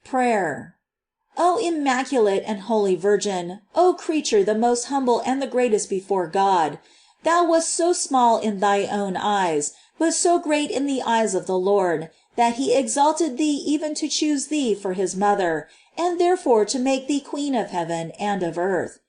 Prayer. O Immaculate and Holy Virgin, O creature the most humble and the greatest before God! Thou wast so small in thy own eyes, but so great in the eyes of the Lord, that he exalted thee even to choose thee for his mother, and therefore to make thee queen of heaven and of earth.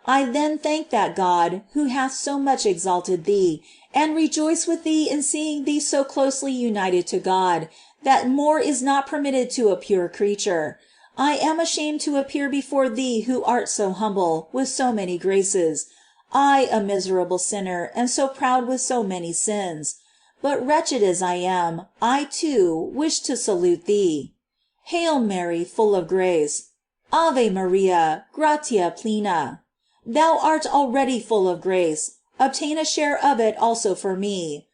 I then thank that God who hath so much exalted thee, and rejoice with thee in seeing thee so closely united to God, that more is not permitted to a pure creature. I am ashamed to appear before thee who art so humble, with so many graces, I a miserable sinner, and so proud with so many sins. But wretched as I am, I too wish to salute thee. Hail Mary, full of grace. Ave Maria, gratia plena. Thou art already full of grace, obtain a share of it also for me.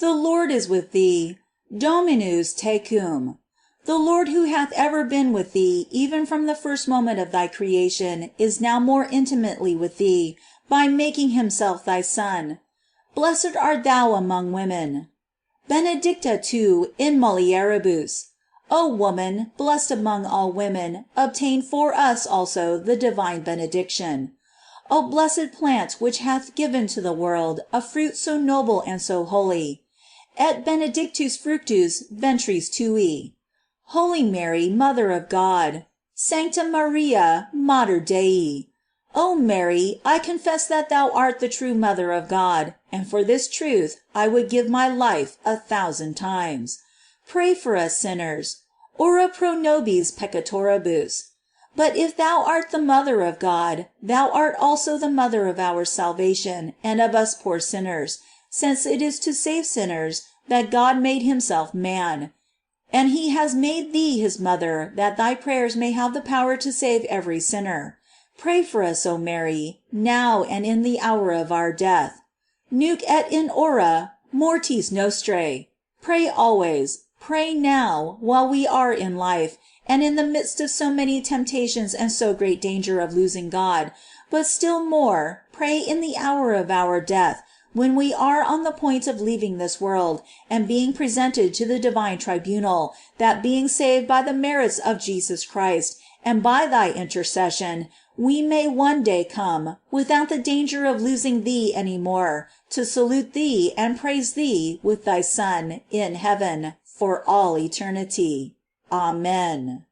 The Lord is with thee. Dominus tecum. The Lord who hath ever been with thee even from the first moment of thy creation is now more intimately with thee, by making himself thy Son. Blessed art thou among women. Benedicta tu in mulieribus. O woman, blessed among all women, obtain for us also the divine benediction. O blessed plant which hath given to the world a fruit so noble and so holy. Et benedictus fructus ventris tui. Holy Mary, Mother of God. Sancta Maria, Mater Dei. O Mary, I confess that thou art the true Mother of God, and for this truth I would give my life 1,000 times. Pray for us sinners. Ora pro nobis peccatoribus. But if thou art the Mother of God, thou art also the Mother of our salvation and of us poor sinners, since it is to save sinners that God made himself man. And he has made thee his mother that thy prayers may have the power to save every sinner. Pray for us, O Mary, now and in the hour of our death. Nunc et in hora mortis nostrae. Pray always, pray now, while we are in life, and in the midst of so many temptations and so great danger of losing God, but still more pray in the hour of our death, when we are on the point of leaving this world, and being presented to the divine tribunal, that being saved by the merits of Jesus Christ, and by thy intercession, we may one day come, without the danger of losing thee any more, to salute thee and praise thee with thy Son in heaven for all eternity. Amen.